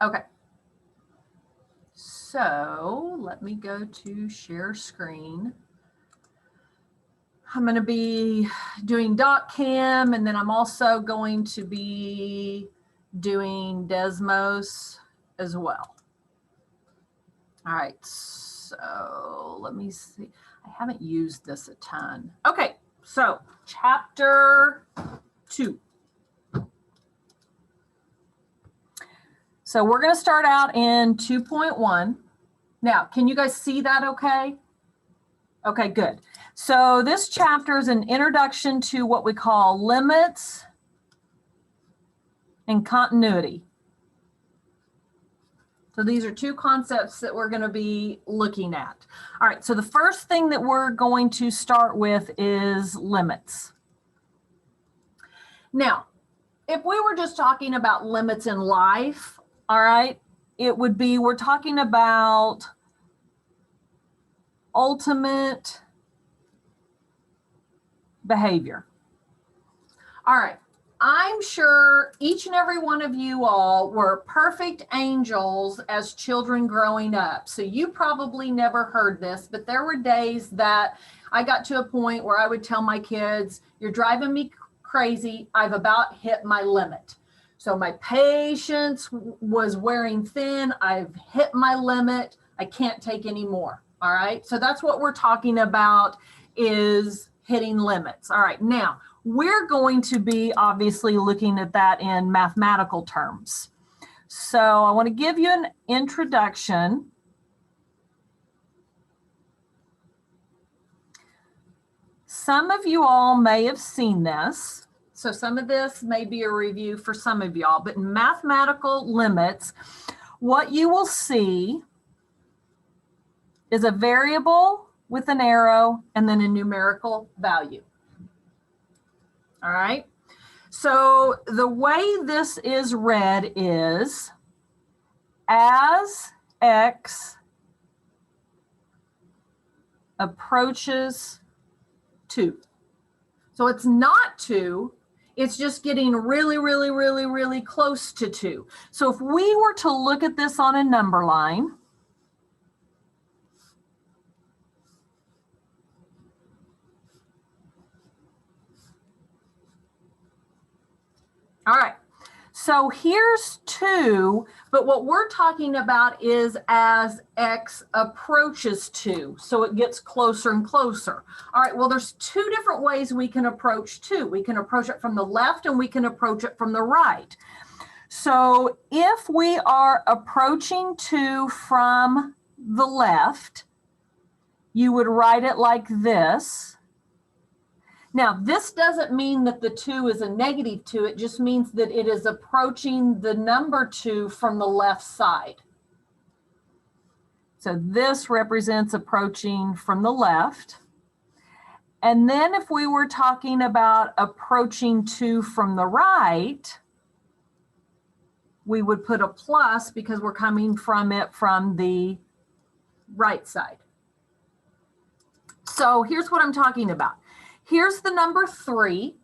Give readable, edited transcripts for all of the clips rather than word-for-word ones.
Okay. So let me go to share screen. I'm going to be doing DocCam, and then I'm also going to be doing Desmos as well. All right, so let me see. I haven't used this a ton. Okay, so chapter 2. So we're going to start out in 2.1. Now, can you guys see that okay? Okay, good. So this chapter is an introduction to what we call limits and continuity. So these are two concepts that we're going to be looking at. All right, so the first thing that we're going to start with is limits. Now, if we were just talking about limits in life, all right, it would be, we're talking about ultimate behavior. All right, I'm sure each and every one of you all were perfect angels as children growing up. So you probably never heard this, but there were days that I got to a point where I would tell my kids, you're driving me crazy, I've about hit my limit. So my patience was wearing thin, I've hit my limit, I can't take any more. All right, so that's what we're talking about, is hitting limits. All right, now we're going to be obviously looking at that in mathematical terms. So I want to give you an introduction. Some of you all may have seen this. So some of this may be a review for some of y'all, but in mathematical limits, what you will see is a variable with an arrow and then a numerical value. All right. So the way this is read is as x approaches 2. So it's not 2. It's just getting really, really, really, really close to 2. So if we were to look at this on a number line, all right, so here's 2, but what we're talking about is as x approaches 2, so it gets closer and closer. All right, well, there's 2 different ways we can approach 2. We can approach it from the left and we can approach it from the right. So if we are approaching 2 from the left, you would write it like this. Now, this doesn't mean that the 2 is a negative 2. It just means that it is approaching the number 2 from the left side. So this represents approaching from the left. And then if we were talking about approaching 2 from the right, we would put a plus because we're coming from it from the right side. So here's what I'm talking about. Here's the number 3,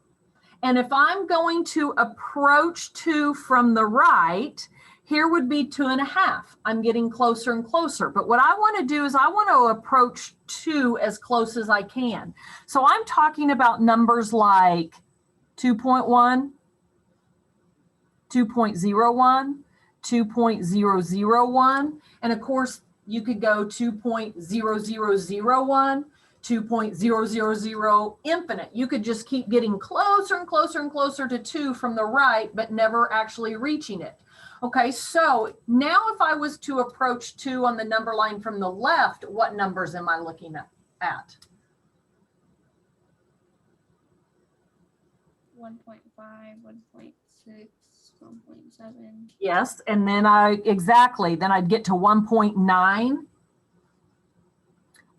and if I'm going to approach 2 from the right, here would be 2.5. I'm getting closer and closer, but what I want to do is I want to approach 2 as close as I can. So I'm talking about numbers like 2.1, 2.01, 2.001, and of course you could go 2.0001, 2.000 infinite. You could just keep getting closer and closer and closer to 2 from the right, but never actually reaching it. Okay, so now if I was to approach 2 on the number line from the left, what numbers am I looking at? 1.5, 1.6, 1.7. Yes, and then then I'd get to 1.9.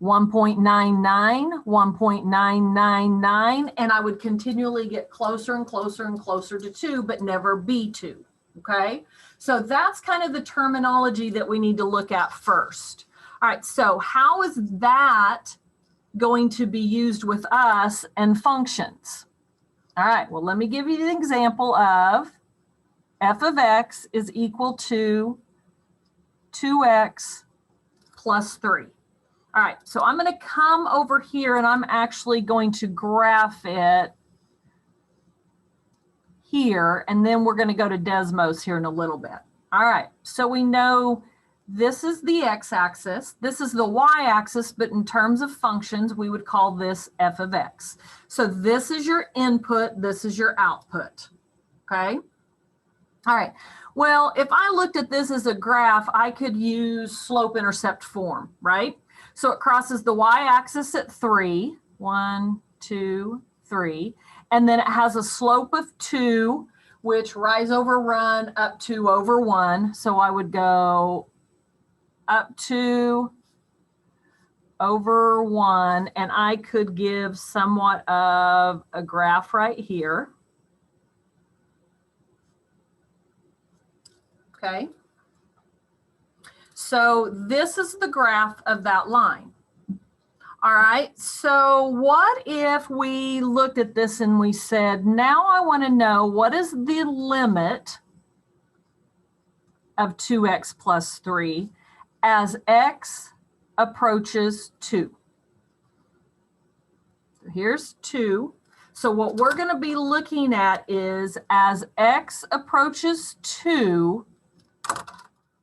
1.99, 1.999, and I would continually get closer and closer and closer to 2, but never be 2, okay? So that's kind of the terminology that we need to look at first. All right, so how is that going to be used with us and functions? All right, well, let me give you the example of f of x is equal to 2x plus 3. All right, so I'm going to come over here and I'm actually going to graph it here, and then we're going to go to Desmos here in a little bit. All right, so we know this is the x-axis, this is the y-axis, but in terms of functions, we would call this f of x. So this is your input, this is your output, okay? All right, well, if I looked at this as a graph, I could use slope-intercept form, right? So it crosses the y-axis at 3, 1, 2, 3, and then it has a slope of 2, which rise over run up 2 over 1. So I would go up 2 over 1, and I could give somewhat of a graph right here. Okay. So this is the graph of that line. All right, so what if we looked at this and we said, now I want to know what is the limit of 2x plus 3 as x approaches 2. So here's 2. So what we're going to be looking at is as x approaches 2,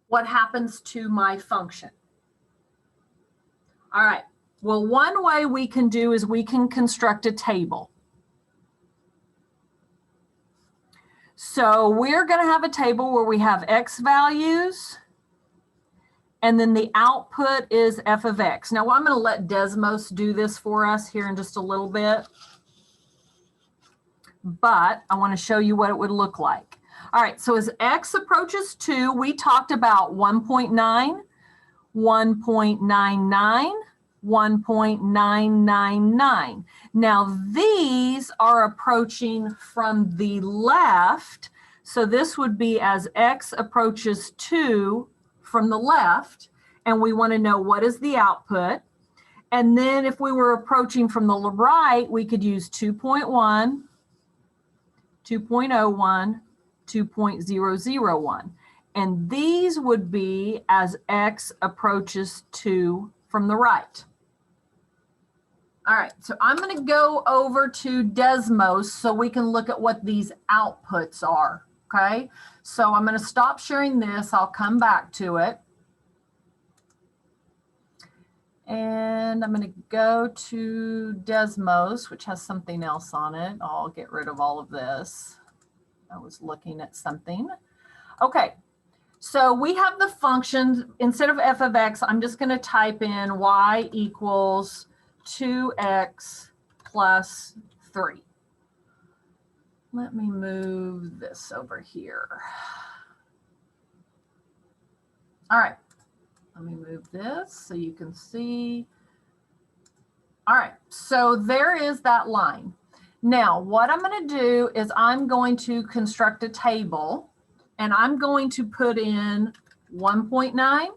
what happens to my function? All right. Well, one way we can do is we can construct a table. So we're going to have a table where we have x values, and then the output is f of x. Now, I'm going to let Desmos do this for us here in just a little bit, but I want to show you what it would look like. All right, so as x approaches 2, we talked about 1.9, 1.99, 1.999. Now these are approaching from the left. So this would be as x approaches 2 from the left, and we want to know what is the output. And then if we were approaching from the right, we could use 2.1, 2.01, 2.001. And these would be as x approaches 2 from the right. All right, so I'm going to go over to Desmos so we can look at what these outputs are, okay? So I'm going to stop sharing this. I'll come back to it. And I'm going to go to Desmos, which has something else on it. I'll get rid of all of this. I was looking at something. Okay, so we have the functions. Instead of f of x, I'm just going to type in y equals 2x plus 3. Let me move this over here. All right, let me move this so you can see. All right, so there is that line. Now, what I'm going to do is I'm going to construct a table, and I'm going to put in 1.9,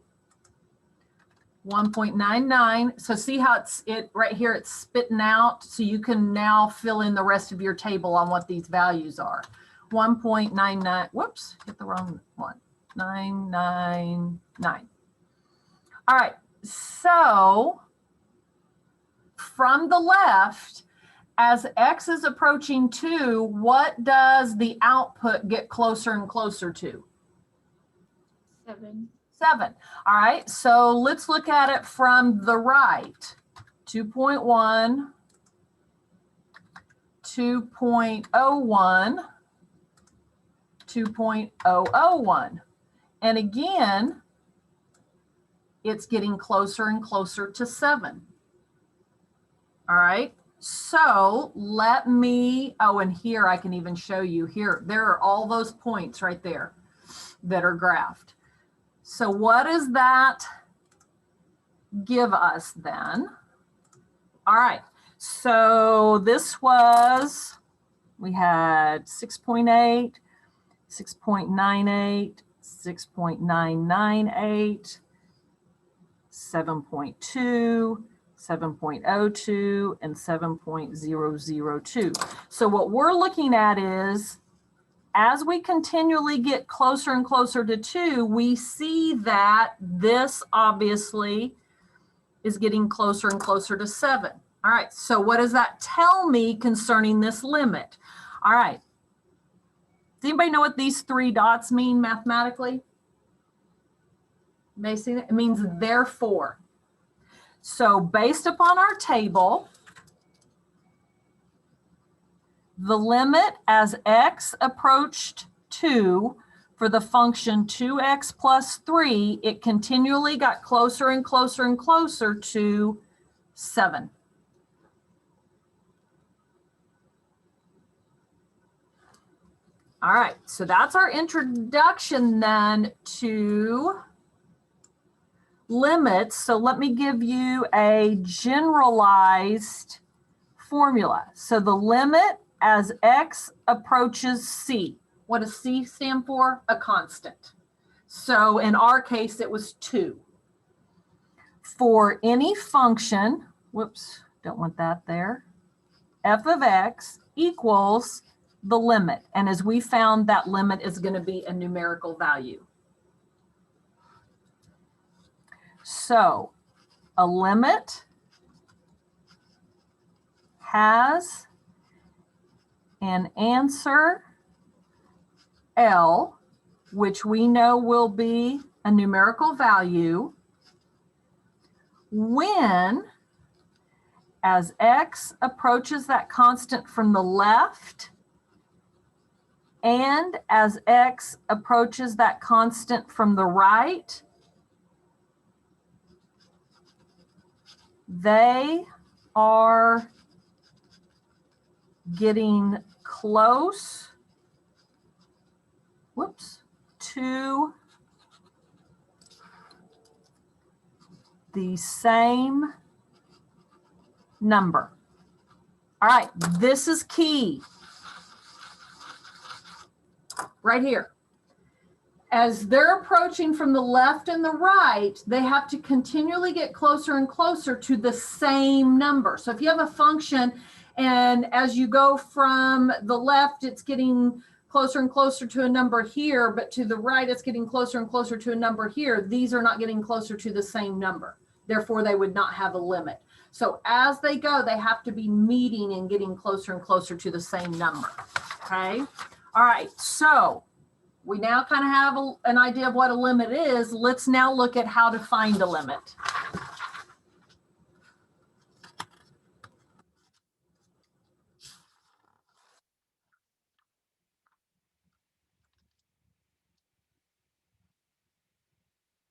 1.99. So see how it right here, it's spitting out. So you can now fill in the rest of your table on what these values are. 1.99, whoops, hit the wrong one. 999. All right, so from the left, as x is approaching 2, what does the output get closer and closer to? 7. 7. All right, so let's look at it from the right. 2.1, 2.01, 2.001. And again, it's getting closer and closer to 7. All right, so let me, oh, and here I can even show you here. There are all those points right there that are graphed. So what does that give us then? All right, so this was, we had 6.8, 6.98, 6.998, 7.2, 7.02, and 7.002. So what we're looking at is as we continually get closer and closer to 2, we see that this obviously is getting closer and closer to 7. All right, so what does that tell me concerning this limit? All right, does anybody know what these 3 dots mean mathematically? May see that? It means therefore. So based upon our table, the limit as x approached 2 for the function 2x plus 3, it continually got closer and closer and closer to 7. All right, so that's our introduction then to limits. So let me give you a generalized formula. So the limit as x approaches c. What does c stand for? A constant. So in our case, it was 2. For any function, whoops, don't want that there, f of x equals the limit. And as we found, that limit is going to be a numerical value. So a limit has an answer L, which we know will be a numerical value when, as x approaches that constant from the left, and as x approaches that constant from the right, they are getting close, to the same number. All right, this is key. Right here. As they're approaching from the left and the right, they have to continually get closer and closer to the same number. So if you have a function and as you go from the left, it's getting closer and closer to a number here, but to the right, it's getting closer and closer to a number here. These are not getting closer to the same number. Therefore, they would not have a limit. So as they go, they have to be meeting and getting closer and closer to the same number, okay? All right, so we now kind of have an idea of what a limit is. Let's now look at how to find a limit.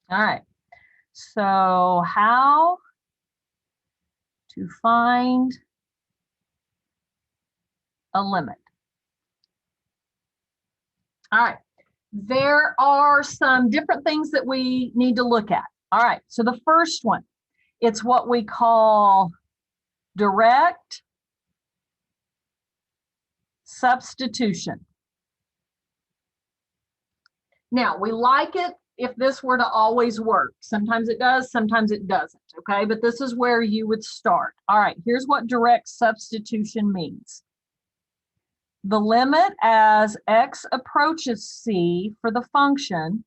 All right, so how to find a limit. All right, there are some different things that we need to look at. All right, so the first one, it's what we call direct substitution. Now, we like it if this were to always work. Sometimes it does, sometimes it doesn't, okay? But this is where you would start. All right, here's what direct substitution means. The limit as x approaches c for the function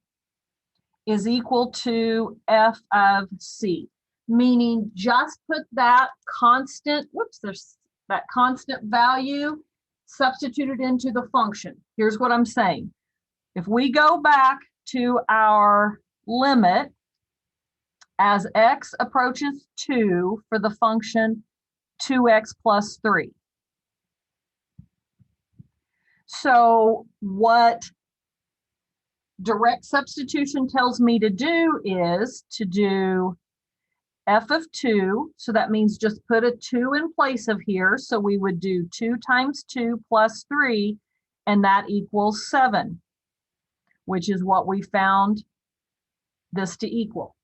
is equal to f of c, meaning just put that constant, there's that constant value substituted into the function. Here's what I'm saying. If we go back to our limit as x approaches 2 for the function 2x plus 3. So what direct substitution tells me to do is to do f of 2. So that means just put a 2 in place of here. So we would do 2 times 2 plus 3, and that equals 7, which is what we found this to equal.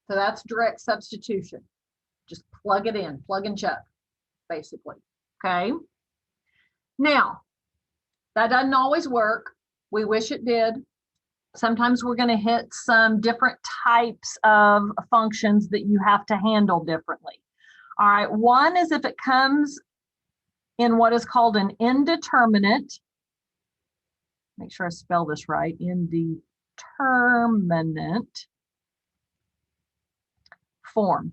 So that's direct substitution. Just plug it in, plug and chuck, basically, okay? Now, that doesn't always work. We wish it did. Sometimes we're going to hit some different types of functions that you have to handle differently. All right, one is if it comes in what is called an indeterminate, make sure I spell this right, indeterminate form.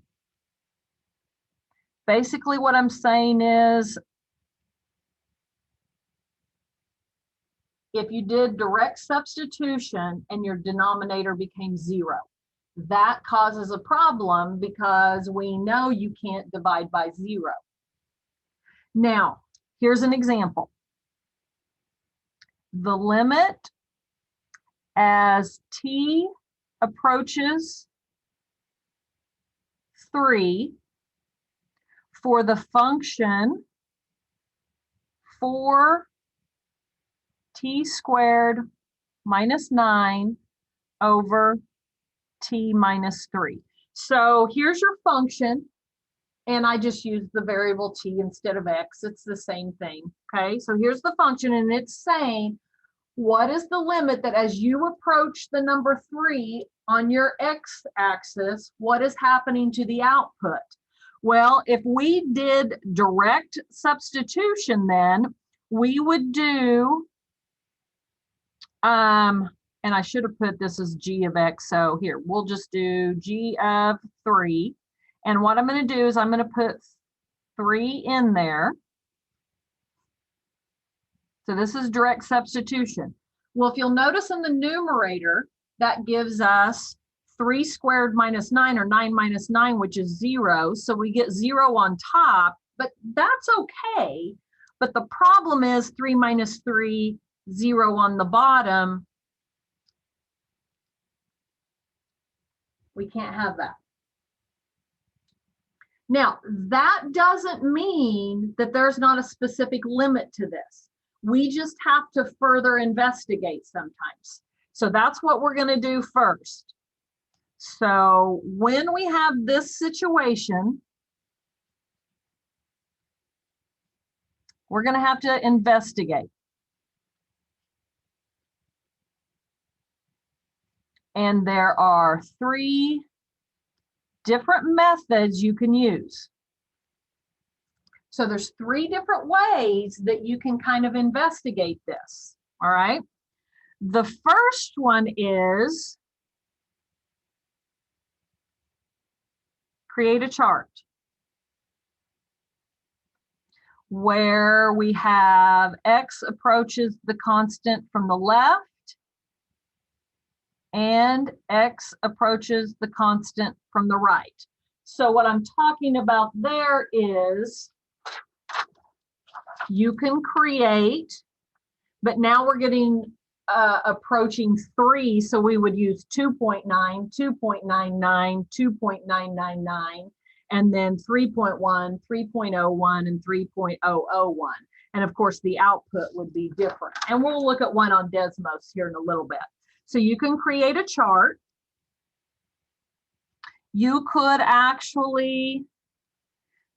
Basically what I'm saying is, if you did direct substitution and your denominator became 0, that causes a problem because we know you can't divide by 0. Now, here's an example. The limit as t approaches 3 for the function 4t squared minus 9 over t minus 3. So here's your function, and I just use the variable t instead of x. It's the same thing, okay? So here's the function, and it's saying, what is the limit that as you approach the number 3 on your x-axis, what is happening to the output? Well, if we did direct substitution, then we would do, and I should have put this as g of x, so here, we'll just do g of 3. And what I'm going to do is I'm going to put 3 in there. So this is direct substitution. Well, if you'll notice in the numerator, that gives us 3 squared minus 9, or 9 minus 9, which is 0. So we get 0 on top, but that's okay. But the problem is 3 minus 3, 0 on the bottom. We can't have that. Now, that doesn't mean that there's not a specific limit to this. We just have to further investigate sometimes. So that's what we're going to do first. So when we have this situation, we're going to have to investigate. And there are 3 different methods you can use. So there's 3 different ways that you can kind of investigate this, all right? The first one is create a chart where we have x approaches the constant from the left and x approaches the constant from the right. So what I'm talking about there is you can create, but now we're getting approaching 3, so we would use 2.9, 2.99, 2.999, and then 3.1, 3.01, and 3.001. And of course, the output would be different. And we'll look at one on Desmos here in a little bit. So you can create a chart. You could actually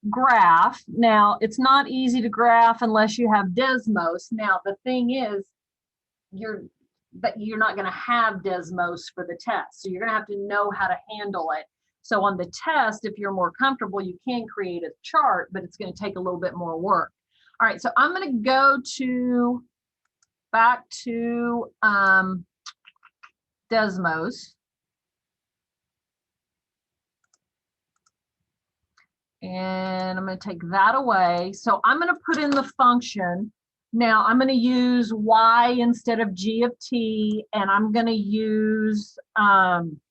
graph. Now, it's not easy to graph unless you have Desmos. Now, the thing is, you're not going to have Desmos for the test. So you're going to have to know how to handle it. So on the test, if you're more comfortable, you can create a chart, but it's going to take a little bit more work. All right, so I'm going to go back to Desmos. And I'm going to take that away. So I'm going to put in the function. Now I'm going to use y instead of g of t, and I'm going to use I'm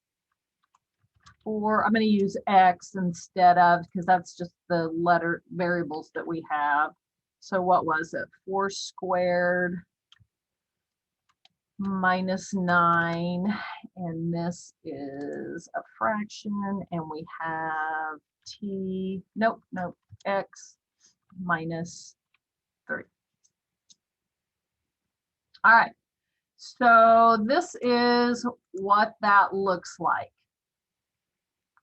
going to use x instead of, because that's just the letter variables that we have. So what was it? 4 squared minus 9, and this is a fraction, and we have t, nope, x minus 3. All right, so this is what that looks like.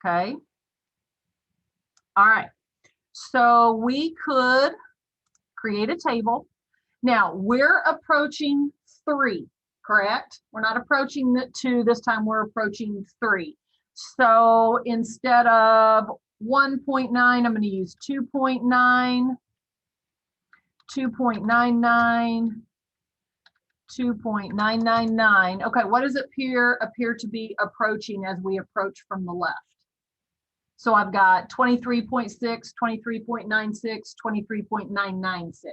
Okay. All right, so we could create a table. Now we're approaching 3, correct? We're not approaching the 2 this time, we're approaching 3. So instead of 1.9, I'm going to use 2.9. 2.99, 2.999. Okay, what does it appear to be approaching as we approach from the left? So I've got 23.6, 23.96, 23.996.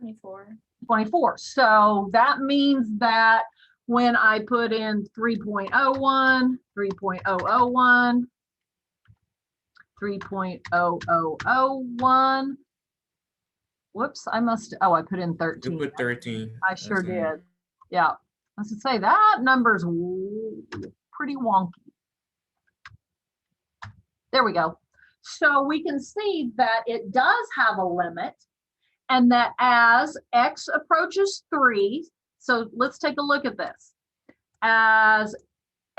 24. 24. So that means that when I put in 3.01, 3.001, 3.0001, whoops, I put in 13. You put 13. I sure did. Yeah. I was to say that number's pretty wonky. There we go. So we can see that it does have a limit, and that as x approaches 3, so let's take a look at this. As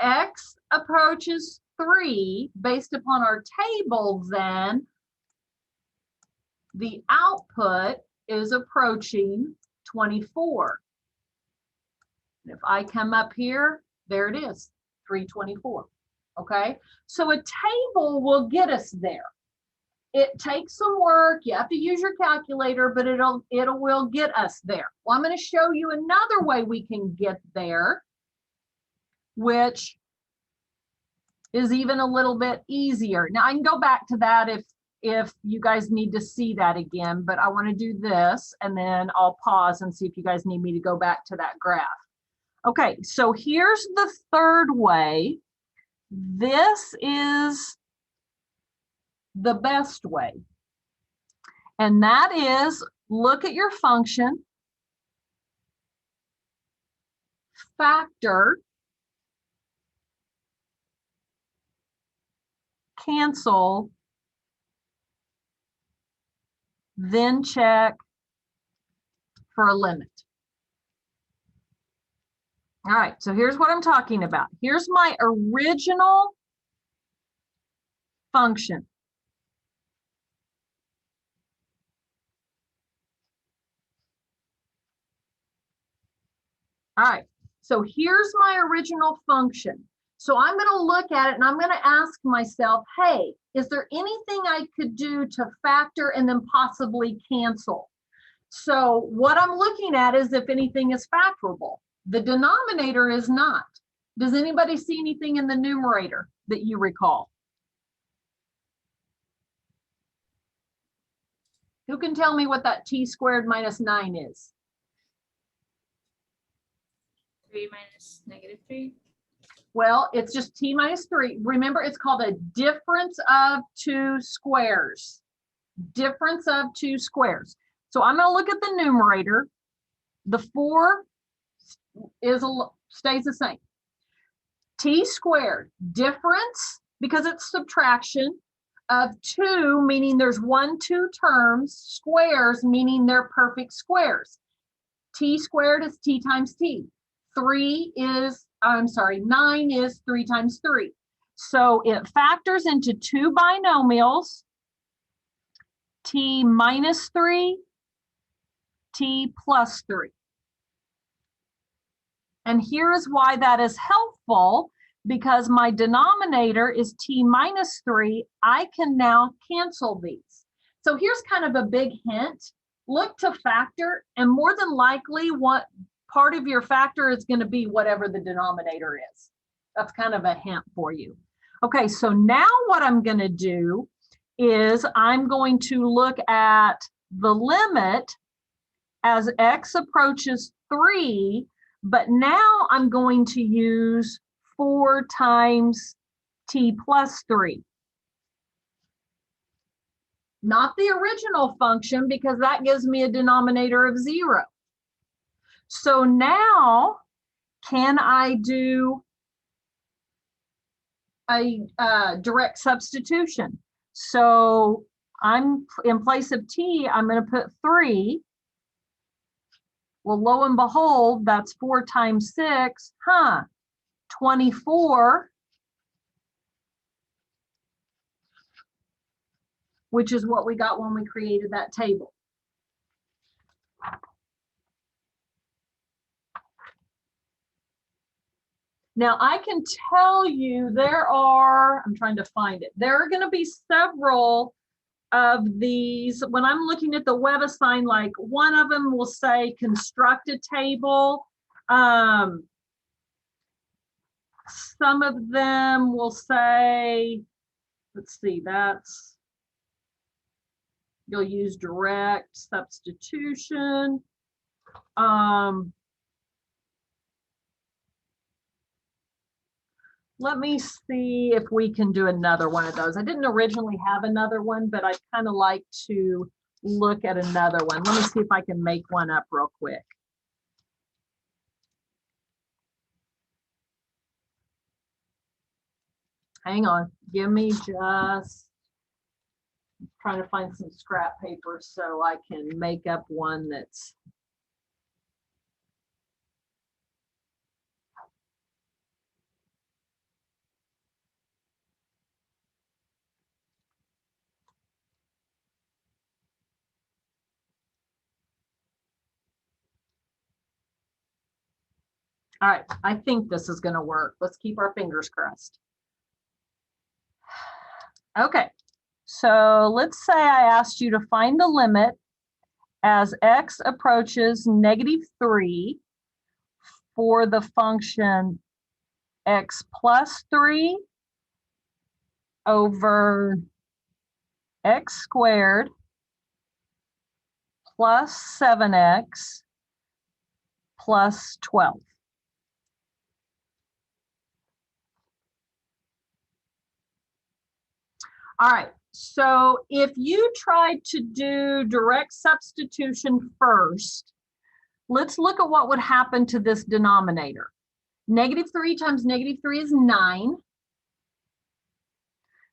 x approaches 3, based upon our table, then the output is approaching 24. And if I come up here, there it is, 324. Okay, so a table will get us there. It takes some work. You have to use your calculator, but it will get us there. Well, I'm going to show you another way we can get there, which is even a little bit easier. Now I can go back to that if you guys need to see that again, but I want to do this and then I'll pause and see if you guys need me to go back to that graph. Okay, so here's the third way. This is the best way, and that is look at your function, factor, cancel, then check for a limit. All right, so here's what I'm talking about. Here's my original function. All right, so here's my original function. So I'm going to look at it and I'm going to ask myself, hey, is there anything I could do to factor and then possibly cancel? So what I'm looking at is if anything is factorable. The denominator is not. Does anybody see anything in the numerator that you recall? Who can tell me what that t squared minus 9 is? 3 minus -3. Well, it's just t minus 3. Remember, it's called a difference of two squares. Difference of two squares. So I'm going to look at the numerator. The 4 stays the same. T squared, difference, because it's subtraction, of 2, meaning there's 1, 2 terms, squares, meaning they're perfect squares. T squared is t times t. 9 is 3 times 3. So it factors into two binomials, t minus 3, t plus 3. And here is why that is helpful, because my denominator is t minus 3. I can now cancel these. So here's kind of a big hint. Look to factor, and more than likely what part of your factor is going to be whatever the denominator is. That's kind of a hint for you. Okay, so now what I'm going to do is I'm going to look at the limit as x approaches 3, but now I'm going to use 4 times t plus 3. Not the original function, because that gives me a denominator of 0. So now, can I do a direct substitution? So I'm in place of t, I'm going to put 3. Well, lo and behold, that's 4 times 6, 24, which is what we got when we created that table. Now I can tell you I'm trying to find it. There are going to be several of these, when I'm looking at the web assign, like one of them will say construct a table. Some of them will say, let's see, that's, you'll use direct substitution. Let me see if we can do another one of those. I didn't originally have another one, but I'd kind of like to look at another one. Let me see if I can make one up real quick. Hang on, give me just trying to find some scrap paper so I can make up one that's. All right, I think this is going to work. Let's keep our fingers crossed. Okay, so let's say I asked you to find the limit as x approaches -3 for the function x plus 3 over x squared plus 7x plus 12. All right, so if you tried to do direct substitution first, let's look at what would happen to this denominator. -3 times -3 is 9.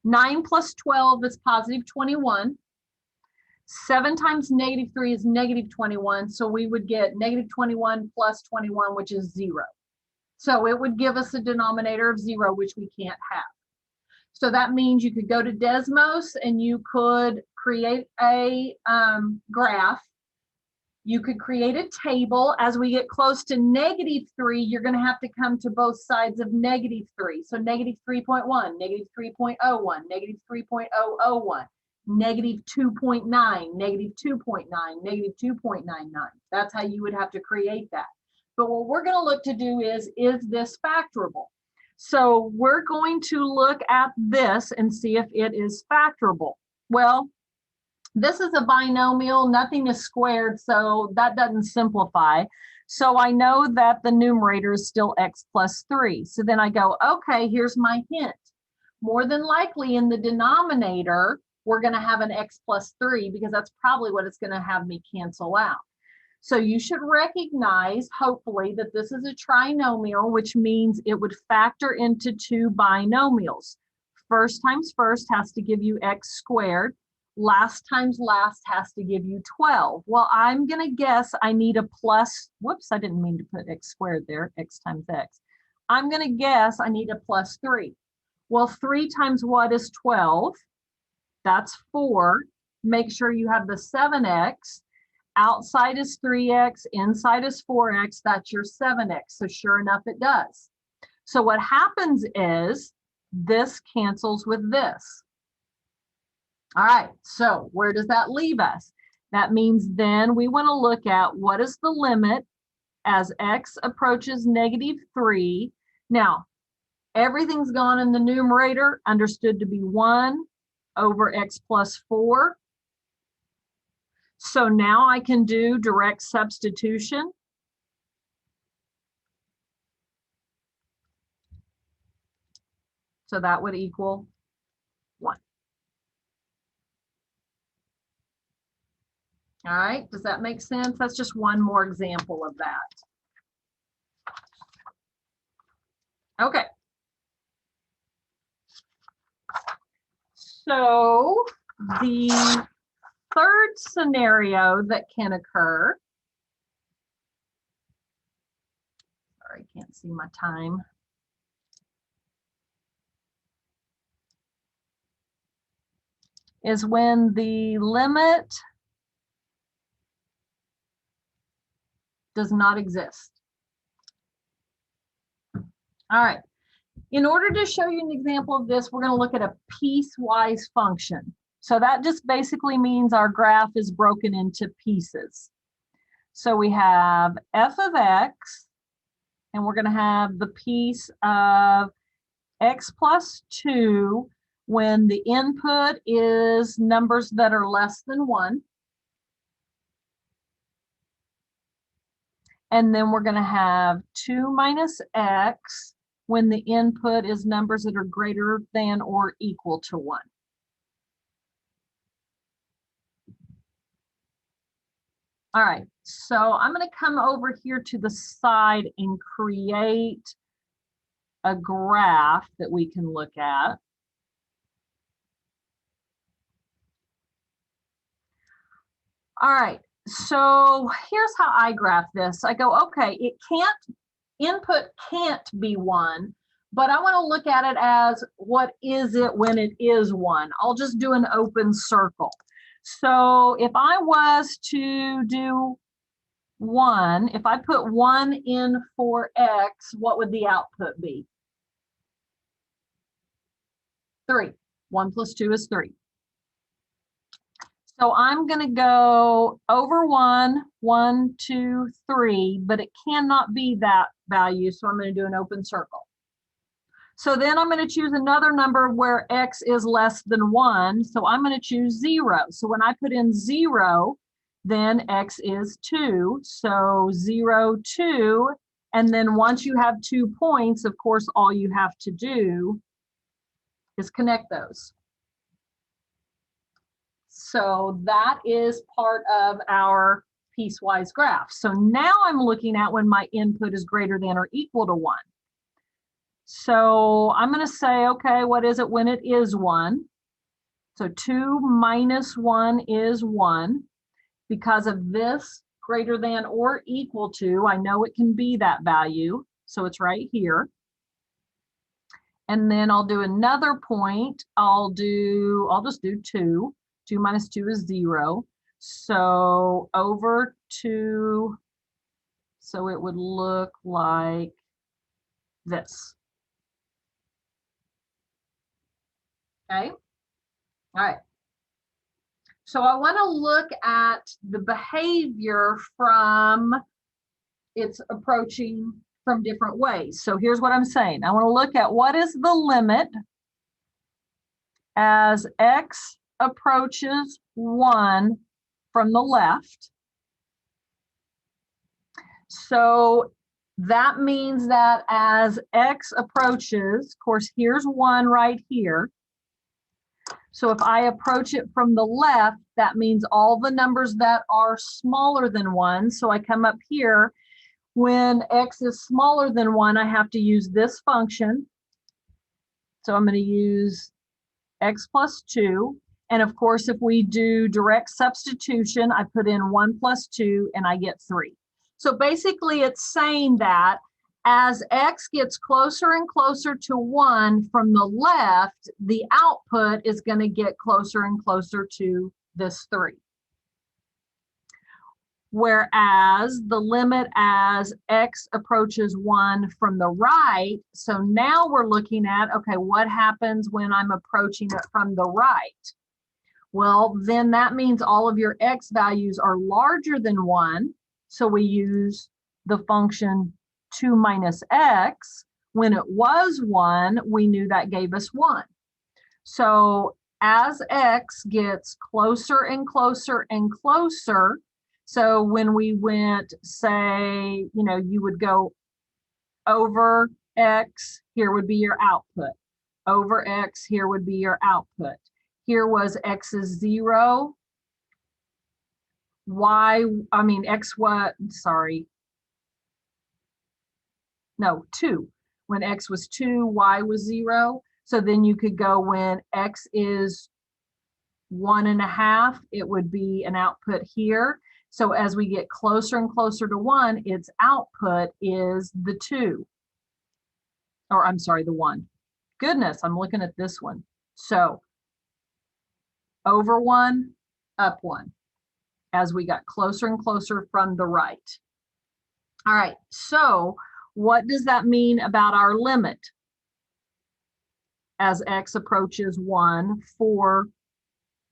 9 plus 12 is +21. 7 times -3 is -21. So we would get -21 plus 21, which is 0. So it would give us a denominator of 0, which we can't have. So that means you could go to Desmos and you could create a graph. You could create a table. As we get close to -3, you're going to have to come to both sides of -3. So -3.1, -3.01, -3.001, -2.9, -2.9, -2.99. That's how you would have to create that. But what we're going to look to do is this factorable? So we're going to look at this and see if it is factorable. Well, this is a binomial, nothing is squared, so that doesn't simplify. So I know that the numerator is still x plus 3. So then I go, okay, here's my hint. More than likely in the denominator, we're going to have an x plus 3 because that's probably what it's going to have me cancel out. So you should recognize, hopefully, that this is a trinomial, which means it would factor into two binomials. First times first has to give you x squared. Last times last has to give you 12. Well, I'm going to guess I need a plus. Whoops, I didn't mean to put x squared there, x times x. I'm going to guess I need a plus 3. Well, 3 times what is 12? That's 4. Make sure you have the 7x. Outside is 3x, inside is 4x, that's your 7x. So sure enough, it does. So what happens is this cancels with this. All right, so where does that leave us? That means then we want to look at what is the limit as x approaches -3. Now, everything's gone in the numerator, understood to be 1 over x plus 4. So now I can do direct substitution. So that would equal 1. All right, does that make sense? That's just one more example of that. Okay. So the third scenario that can occur, sorry, I can't see my time. Is when the limit does not exist. All right. In order to show you an example of this, we're going to look at a piecewise function. So that just basically means our graph is broken into pieces. So we have f of x, and we're going to have the piece of x plus 2 when the input is numbers that are less than 1. And then we're going to have 2 minus x when the input is numbers that are greater than or equal to 1. All right, so I'm going to come over here to the side and create a graph that we can look at. All right, so here's how I graph this. I go, okay, input can't be 1, but I want to look at it as what is it when it is 1. I'll just do an open circle. So if I was to do 1, if I put 1 in for x, what would the output be? 3. 1 plus 2 is 3. So I'm going to go over 1, 1, 2, 3, but it cannot be that value, so I'm going to do an open circle. So then I'm going to choose another number where x is less than 1, so I'm going to choose 0. So when I put in 0, then x is 2, so 0, 2, and then once you have 2 points, of course, all you have to do is connect those. So that is part of our piecewise graph. So now I'm looking at when my input is greater than or equal to 1. So I'm going to say, okay, what is it when it is 1? So 2 minus 1 is 1. Because of this greater than or equal to, I know it can be that value. So it's right here. And then I'll do another point. I'll just do 2. 2 minus 2 is 0. So over 2, so it would look like this. Okay, all right. So I want to look at the behavior from it's approaching from different ways. So here's what I'm saying. I want to look at what is the limit as x approaches 1 from the left. So that means that as x approaches, of course, here's 1 right here. So if I approach it from the left, that means all the numbers that are smaller than 1. So I come up here. When x is smaller than 1, I have to use this function. So I'm going to use x plus 2. And of course, if we do direct substitution, I put in 1 plus 2 and I get 3. So basically it's saying that as x gets closer and closer to 1 from the left, the output is going to get closer and closer to this 3. Whereas the limit as x approaches 1 from the right, so now we're looking at, okay, what happens when I'm approaching it from the right? Well, then that means all of your x values are larger than 1, so we use the function 2 minus x. When it was 1, we knew that gave us 1. So as x gets closer and closer and closer, so when we went, say, you would go over x, here would be your output. Over x, here would be your output. Here was x is 0. X what, sorry. No, 2. When x was 2, y was 0. So then you could go when x is 1.5, it would be an output here. So as we get closer and closer to 1, its output is the 2. Or I'm sorry, the 1. Goodness, I'm looking at this one. So over 1, up 1, as we got closer and closer from the right. All right, so what does that mean about our limit as x approaches 1 for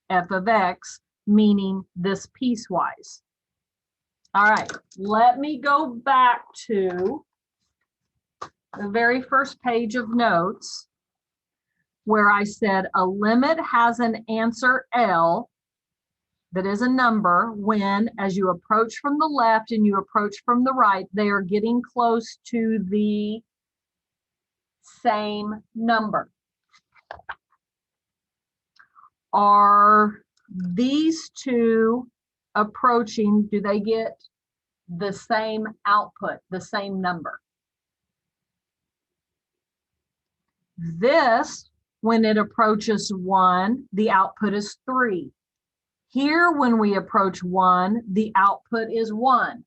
f of x, meaning this piecewise. All right, let me go back to the very first page of notes where I said a limit has an answer L that is a number when, as you approach from the left and you approach from the right, they are getting close to the same number. Are these two approaching, do they get the same output, the same number? This, when it approaches 1, the output is 3. Here, when we approach 1, the output is 1.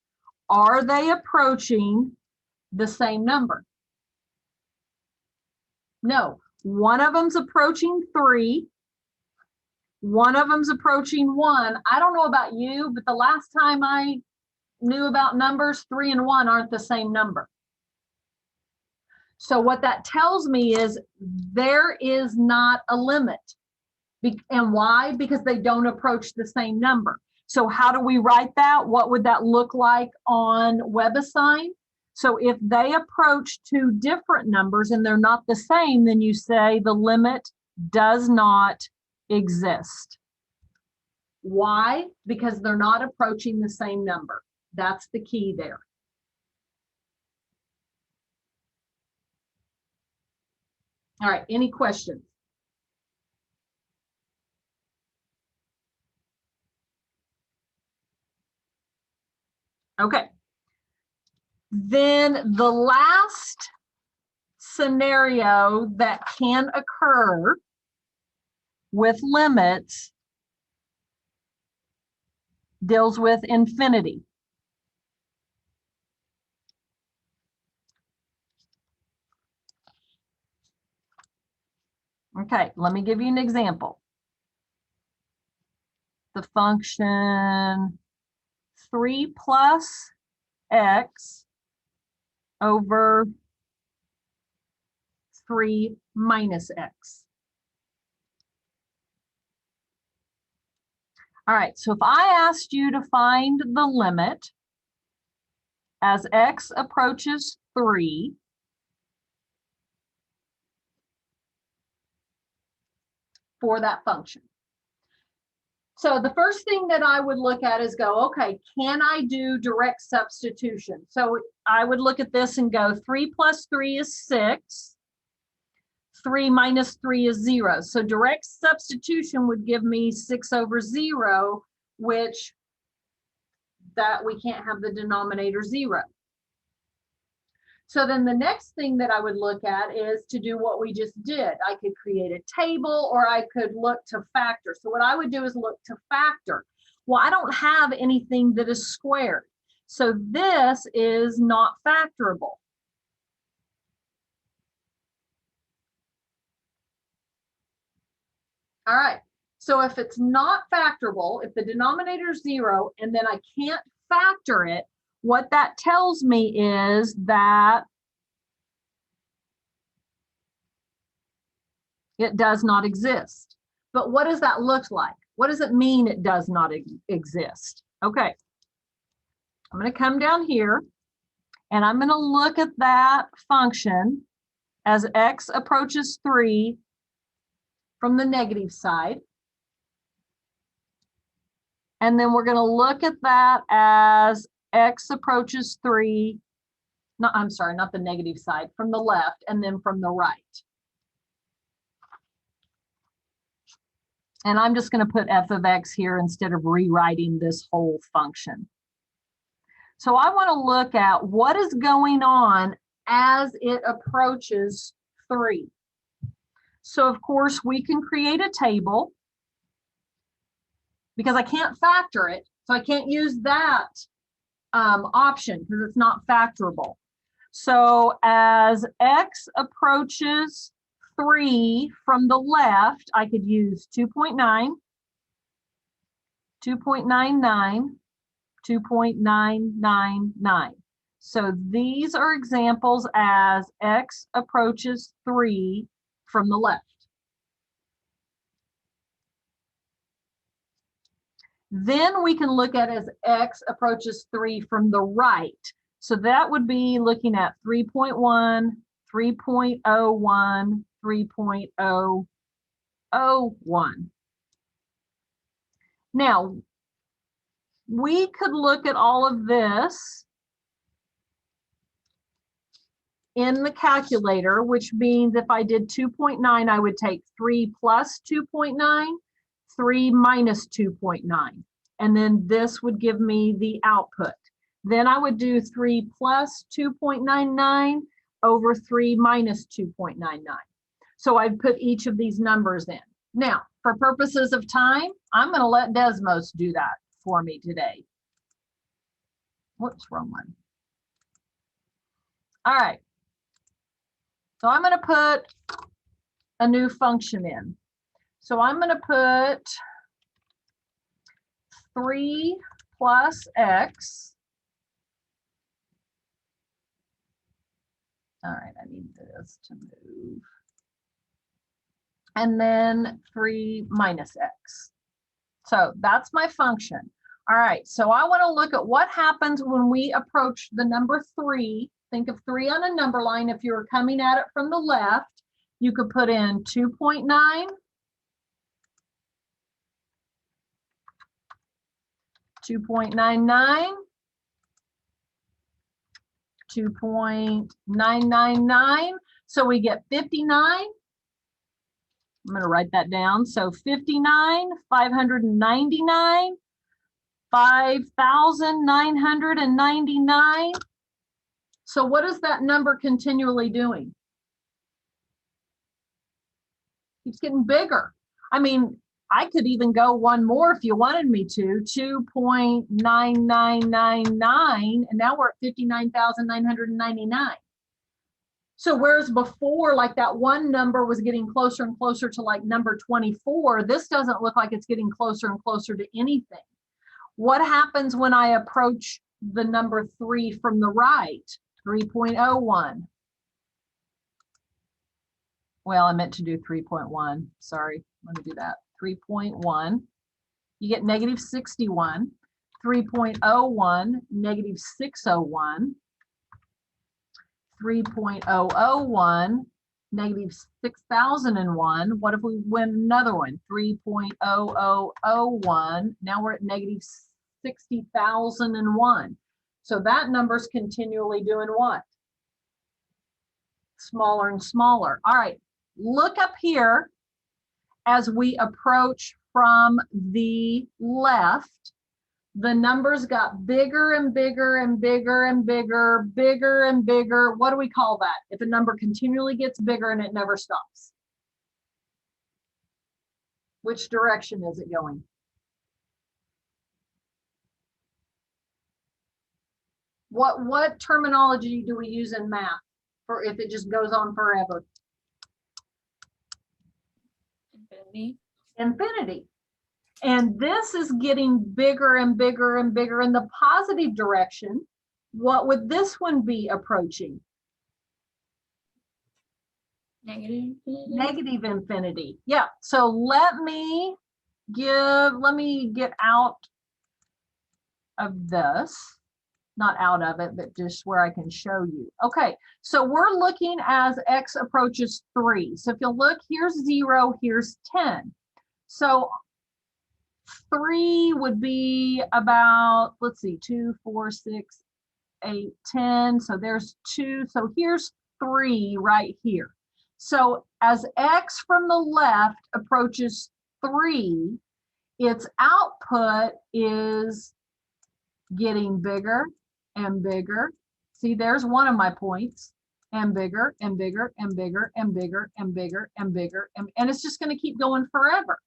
Are they approaching the same number? No. One of them's approaching 3. One of them's approaching 1. I don't know about you, but the last time I knew about numbers, 3 and 1 aren't the same number. So what that tells me is there is not a limit. And why? Because they don't approach the same number. So how do we write that? What would that look like on WebAssign? So if they approach two different numbers and they're not the same, then you say the limit does not exist. Why? Because they're not approaching the same number. That's the key there. All right, any questions? Okay. Then the last scenario that can occur with limits deals with infinity. Okay, let me give you an example. The function 3 plus x over 3 minus x. All right, so if I asked you to find the limit as x approaches 3, for that function. So the first thing that I would look at is go, okay, can I do direct substitution? So I would look at this and go 3 plus 3 is 6. 3 minus 3 is 0. So direct substitution would give me 6 over 0, which that we can't have the denominator 0. So then the next thing that I would look at is to do what we just did. I could create a table or I could look to factor. So what I would do is look to factor. Well, I don't have anything that is squared. So this is not factorable. All right, so if it's not factorable, if the denominator is 0 and then I can't factor it, what that tells me is that it does not exist. But what does that look like? What does it mean it does not exist? Okay, I'm going to come down here and I'm going to look at that function as x approaches 3 from the negative side. And then we're going to look at that as x approaches 3, I'm sorry, not the negative side, from the left and then from the right. And I'm just going to put f of x here instead of rewriting this whole function. So I want to look at what is going on as it approaches 3. So of course we can create a table because I can't factor it. So I can't use that option because it's not factorable. So as x approaches 3 from the left, I could use 2.9, 2.99, 2.999. So these are examples as x approaches 3 from the left. Then we can look at as x approaches 3 from the right. So that would be looking at 3.1, 3.01, 3.001. Now, we could look at all of this in the calculator, which means if I did 2.9, I would take 3 plus 2.9, 3 minus 2.9, and then this would give me the output. Then I would do 3 plus 2.99 over 3 minus 2.99. So I'd put each of these numbers in. Now, for purposes of time, I'm going to let Desmos do that for me today. Whoops, wrong one. All right. So I'm going to put a new function in. So I'm going to put 3 plus x. All right, I need this to move. And then 3 minus x. So that's my function. All right, so I want to look at what happens when we approach the number 3. Think of 3 on a number line. If you were coming at it from the left, you could put in 2.9, 2.99, 2.999. So we get 59. I'm going to write that down. So 59, 599, 5,999. So what is that number continually doing? It's getting bigger. I mean, I could even go one more if you wanted me to, 2.9999, and now we're at 59,999. So whereas before, like that one number was getting closer and closer to like number 24, this doesn't look like it's getting closer and closer to anything. What happens when I approach the number 3 from the right? 3.01. Well, I meant to do 3.1. Sorry, let me do that. 3.1. You get negative 61. 3.01, negative 601. 3.001, negative 6,001. What if we win another one? 3.0001. Now we're at negative 60,001. So that number's continually doing what? Smaller and smaller. All right, look up here as we approach from the left. The numbers got bigger and bigger and bigger and bigger, bigger and bigger. What do we call that? If a number continually gets bigger and it never stops. Which direction is it going? What terminology do we use in math for if it just goes on forever? Infinity. Infinity. And this is getting bigger and bigger and bigger in the positive direction. What would this one be approaching? Negative infinity. Negative infinity. Yeah. So let me get out of this. Not out of it, but just where I can show you. Okay, so we're looking as x approaches 3. So if you look, here's 0, here's 10. So 3 would be about, let's see, 2, 4, 6, 8, 10. So there's 2. So here's 3 right here. So as x from the left approaches 3, its output is getting bigger and bigger. See, there's one of my points. And bigger and bigger and bigger and bigger and bigger and bigger. And it's just going to keep going forever.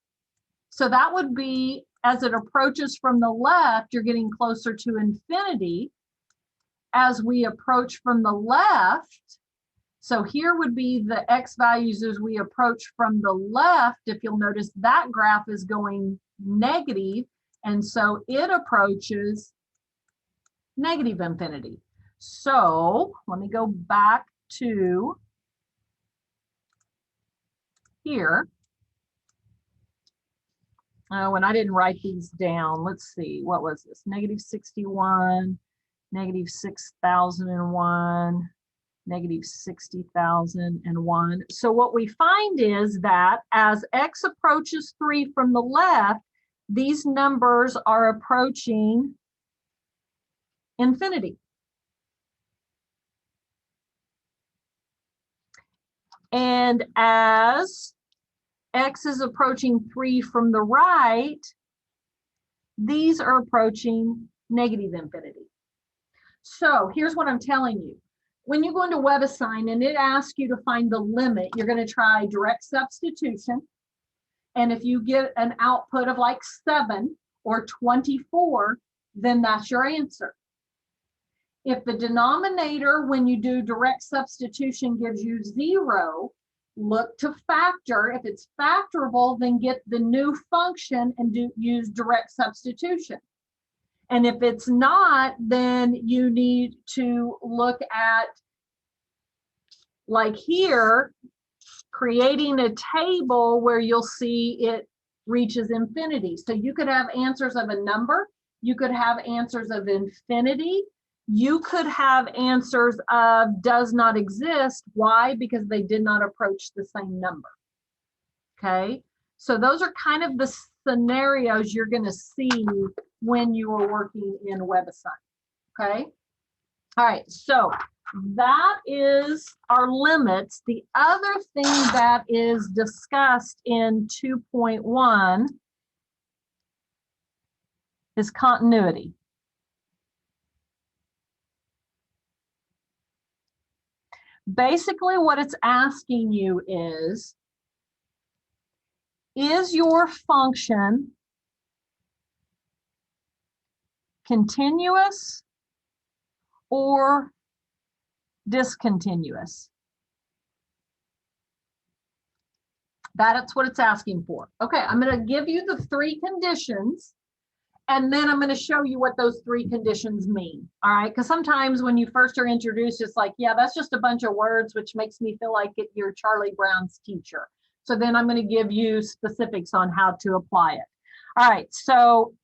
So that would be, as it approaches from the left, you're getting closer to infinity. As we approach from the left, so here would be the x values as we approach from the left. If you'll notice, that graph is going negative, and so it approaches negative infinity. So let me go back to here. Oh, and I didn't write these down. Let's see, what was this? Negative 61, negative 6,001, negative 60,001. So what we find is that as x approaches 3 from the left, these numbers are approaching infinity. And as x is approaching 3 from the right, these are approaching negative infinity. So here's what I'm telling you. When you go into WebAssign and it asks you to find the limit, you're going to try direct substitution. And if you get an output of like 7 or 24, then that's your answer. If the denominator, when you do direct substitution, gives you 0, look to factor. If it's factorable, then get the new function and use direct substitution. And if it's not, then you need to look at, like here, creating a table where you'll see it reaches infinity. So you could have answers of a number, you could have answers of infinity, you could have answers of does not exist. Why? Because they did not approach the same number. Okay, so those are kind of the scenarios you're going to see when you are working in WebAssign. Okay, all right, so that is our limits. The other thing that is discussed in 2.1 is continuity. Basically, what it's asking you is your function continuous or discontinuous? That's what it's asking for. Okay, I'm going to give you the 3 conditions, and then I'm going to show you what those 3 conditions mean. All right, because sometimes when you first are introduced, it's like, yeah, that's just a bunch of words, which makes me feel like you're Charlie Brown's teacher. So then I'm going to give you specifics on how to apply it. All right, so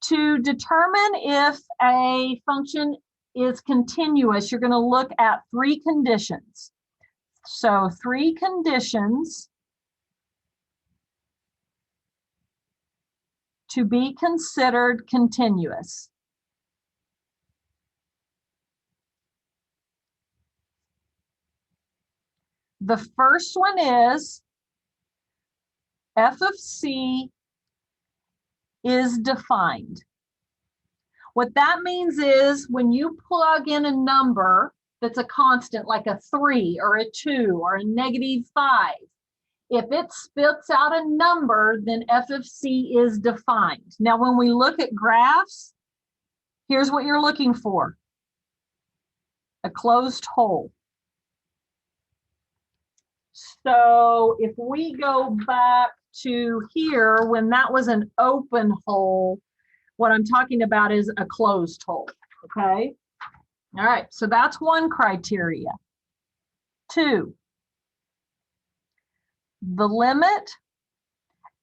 to determine if a function is continuous, you're going to look at 3 conditions. So 3 conditions to be considered continuous. The first one is f of c is defined. What that means is when you plug in a number that's a constant, like a 3 or a 2 or a -5, if it spits out a number, then f of c is defined. Now, when we look at graphs, here's what you're looking for: a closed hole. So if we go back to here, when that was an open hole, what I'm talking about is a closed hole, okay? All right, so that's one criteria. 2, the limit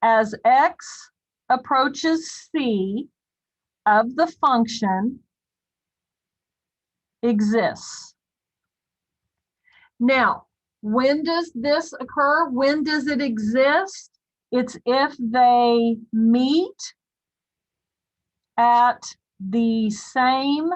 as x approaches c of the function exists. Now, when does this occur? When does it exist? It's if they meet at the same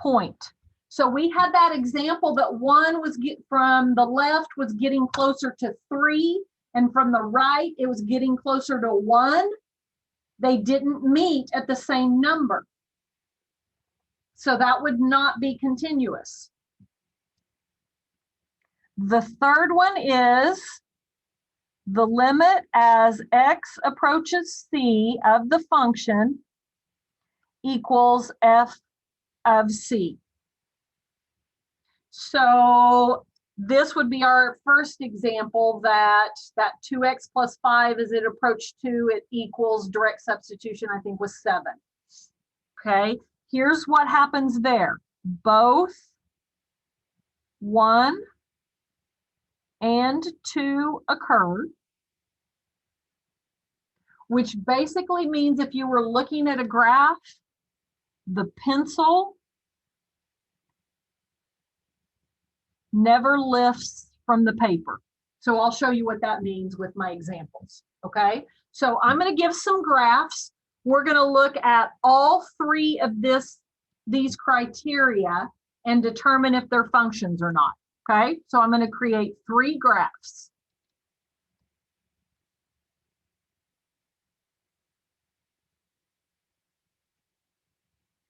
point. So we had that example that one was from the left was getting closer to 3, and from the right it was getting closer to 1. They didn't meet at the same number. So that would not be continuous. The third one is the limit as x approaches c of the function equals f of c. So this would be our first example, that 2x plus 5 as it approached 2, it equals direct substitution, I think was 7. Okay, here's what happens there. Both 1 and 2 occur. which basically means if you were looking at a graph, the pencil never lifts from the paper. So I'll show you what that means with my examples, okay? So I'm going to give some graphs. We're going to look at all three of these criteria and determine if they're functions or not, okay? So I'm going to create 3 graphs.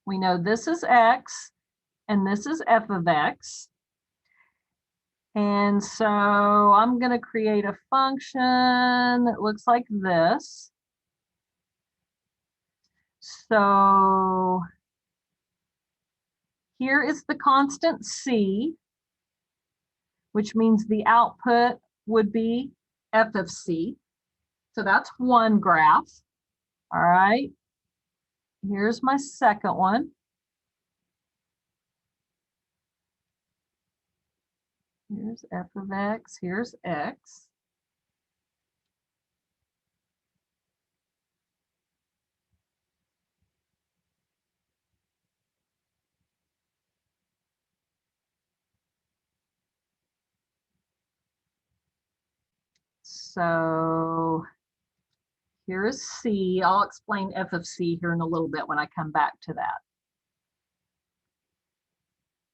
We know this is x and this is f of x. And so I'm going to create a function that looks like this. So here is the constant c, which means the output would be f of c. So that's one graph. All right. Here's my second one. Here's f of x, here's x. So here is c. I'll explain f of c here in a little bit when I come back to that.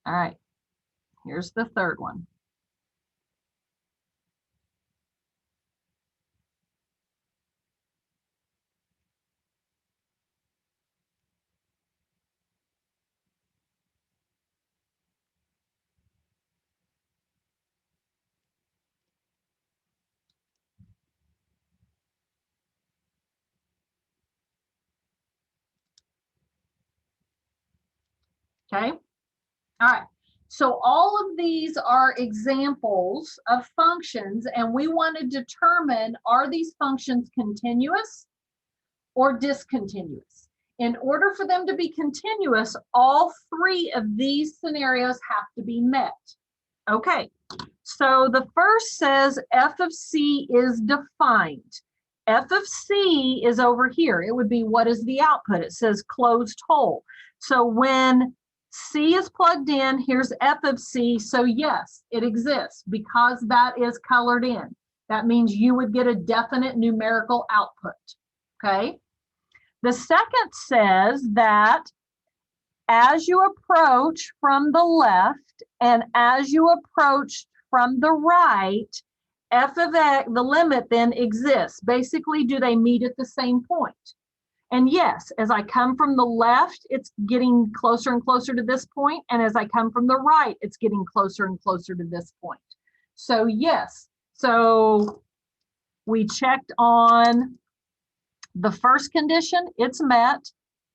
All right, here's the third one. Okay, all right. So all of these are examples of functions, and we want to determine, are these functions continuous or discontinuous? In order for them to be continuous, all 3 of these scenarios have to be met. Okay, so the first says f of c is defined. F of c is over here. It would be, what is the output? It says closed hole. So when c is plugged in, here's f of c. So yes, it exists because that is colored in. That means you would get a definite numerical output, okay? The second says that as you approach from the left and as you approach from the right, f of x, the limit then exists. Basically, do they meet at the same point? And yes, as I come from the left, it's getting closer and closer to this point. And as I come from the right, it's getting closer and closer to this point. So yes, so we checked on the first condition, it's met.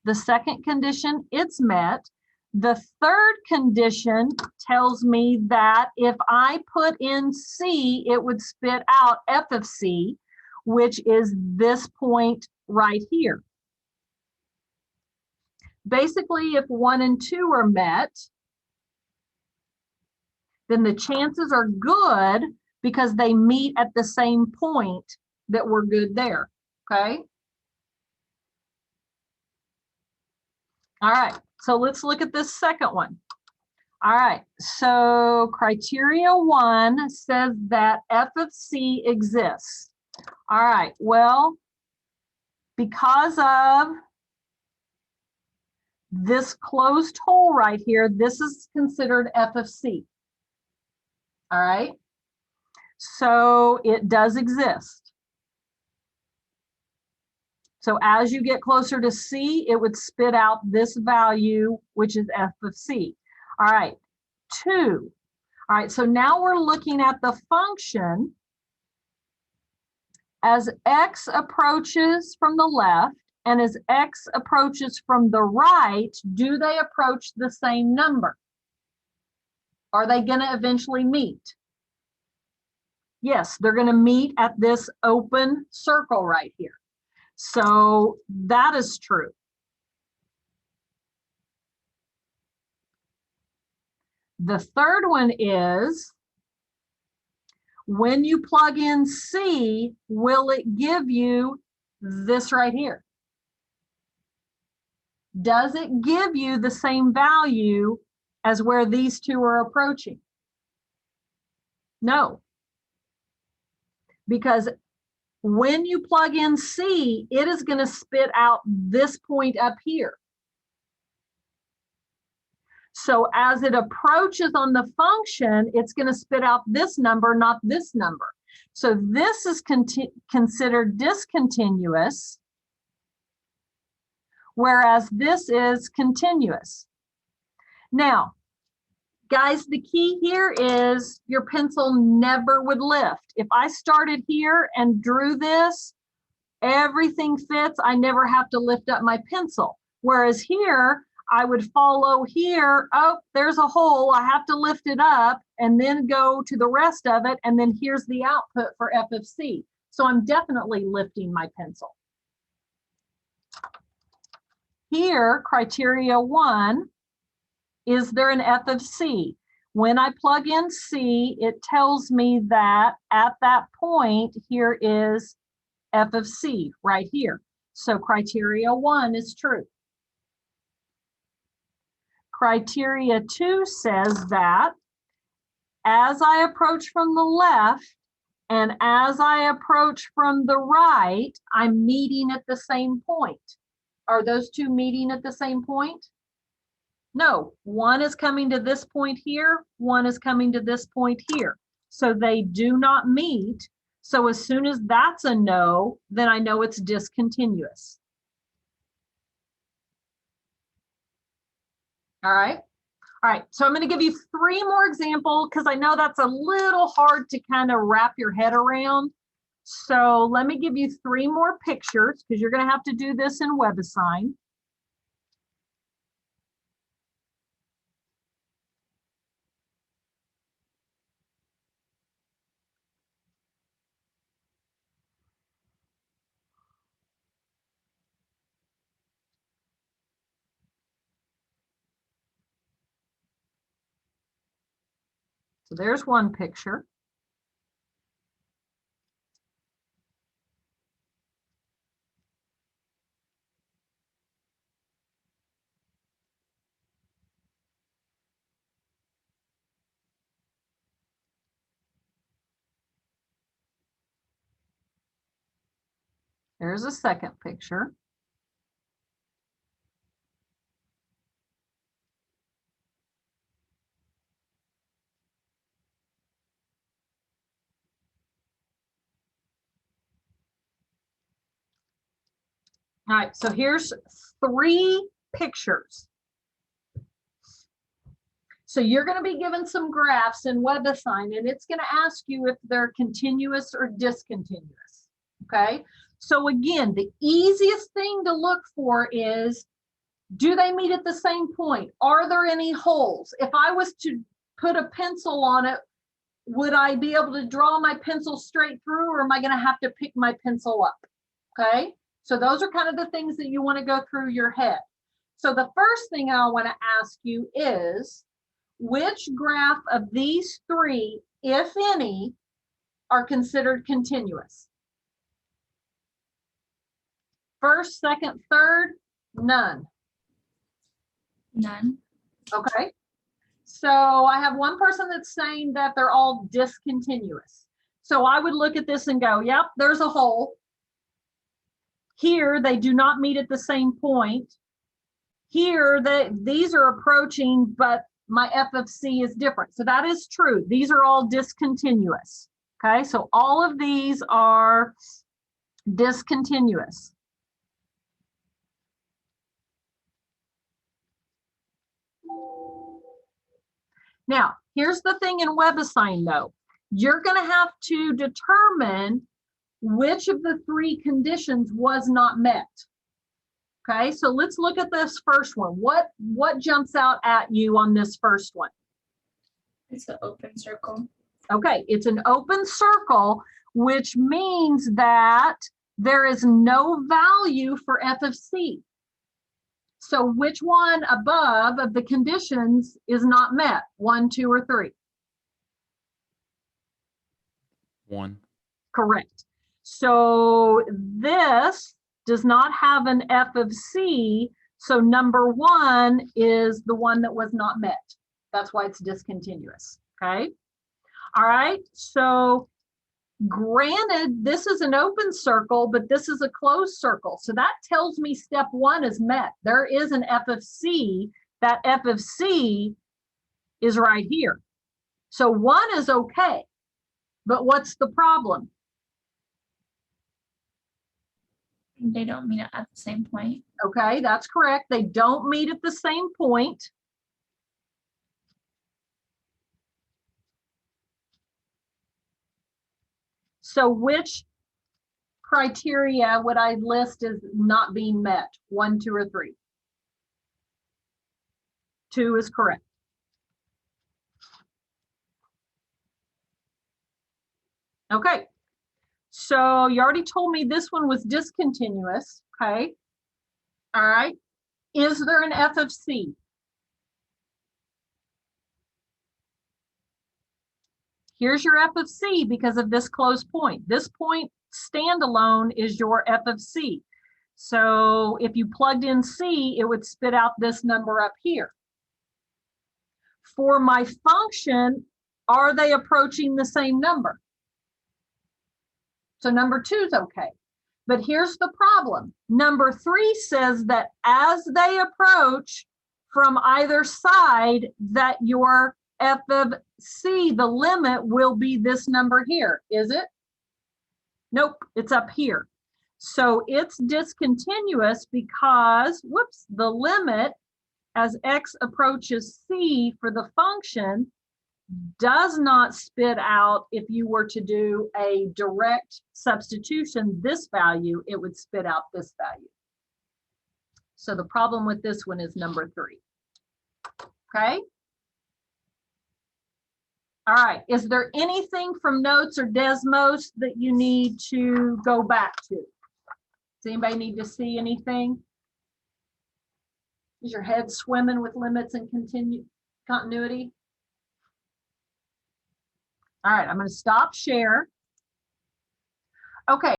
The second condition, it's met. The third condition tells me that if I put in c, it would spit out f of c, which is this point right here. Basically, if 1 and 2 are met, then the chances are good because they meet at the same point that we're good there, okay? All right, so let's look at this second one. All right, so criteria 1 says that f of c exists. All right, well, because of this closed hole right here, this is considered f of c. All right, so it does exist. So as you get closer to c, it would spit out this value, which is f of c. All right, 2. All right, so now we're looking at the function as x approaches from the left and as x approaches from the right, do they approach the same number? Are they going to eventually meet? Yes, they're going to meet at this open circle right here. So that is true. The third one is, when you plug in C, will it give you This right here. Does it give you the same value as where these two are approaching? No. Because when you plug in C, it is going to spit out this point up here. So as it approaches on the function, it's going to spit out this number, not this number. So this is considered discontinuous, whereas this is continuous. Now, guys, the key here is your pencil never would lift. If I started here and drew this, everything fits. I never have to lift up my pencil. Whereas here, I would follow here. Oh, there's a hole. I have to lift it up and then go to the rest of it. And then here's the output for F of C. So I'm definitely lifting my pencil. Here, criteria 1, is there an F of C? When I plug in C, it tells me that at that point, here is F of C right here. So criteria 1 is true. Criteria 2 says that as I approach from the left and as I approach from the right, I'm meeting at the same point. Are those two meeting at the same point? No, one is coming to this point here, one is coming to this point here. So they do not meet. So as soon as that's a no, then I know it's discontinuous. All right. All right. So I'm going to give you 3 more examples because I know that's a little hard to kind of wrap your head around. So let me give you 3 more pictures because you're going to have to do this in WebAssign. So there's one picture. There's a second picture. All right, so here's 3 pictures. So you're going to be given some graphs in WebAssign, and it's going to ask you if they're continuous or discontinuous. Okay, so again, the easiest thing to look for is, do they meet at the same point? Are there any holes? If I was to put a pencil on it, would I be able to draw my pencil straight through, or am I going to have to pick my pencil up? Okay, so those are kind of the things that you want to go through your head. So the first thing I want to ask you is, which graph of these 3, if any, are considered continuous? First, second, third, none. None. Okay. So I have one person that's saying that they're all discontinuous. So I would look at this and go, yep, there's a hole. Here, they do not meet at the same point. Here, these are approaching, but my F of C is different. So that is true. These are all discontinuous. Okay, so all of these are discontinuous. Now, here's the thing in WebAssign though. You're going to have to determine which of the 3 conditions was not met. Okay, so let's look at this first one. What jumps out at you on this first one? It's an open circle. Okay, it's an open circle, which means that there is no value for F of C. So which one above of the conditions is not met? 1, 2, or 3? 1. Correct. So this does not have an f of c, so number 1 is the one that was not met. That's why it's discontinuous, okay? All right, so granted, this is an open circle, but this is a closed circle. So that tells me step 1 is met. There is an f of c. That f of c is right here. So 1 is okay, but what's the problem? They don't meet at the same point. Okay, that's correct. They don't meet at the same point. So which criteria would I list as not being met? 1, 2, or 3? 2 is correct. Okay, so you already told me this one was discontinuous, okay? All right, is there an f of c? Here's your f of c because of this closed point. This point standalone is your f of c. So if you plugged in c, it would spit out this number up here. For my function, are they approaching the same number? So number 2 is okay. But here's the problem. Number 3 says that as they approach from either side, that your f of c, the limit, will be this number here. Is it? Nope, it's up here. So it's discontinuous because, whoops, the limit as x approaches c for the function does not spit out, if you were to do a direct substitution, this value, it would spit out this value. So the problem with this one is number 3. Okay? All right, is there anything from notes or Desmos that you need to go back to? Does anybody need to see anything? Is your head swimming with limits and continuity? All right, I'm going to stop share. Okay.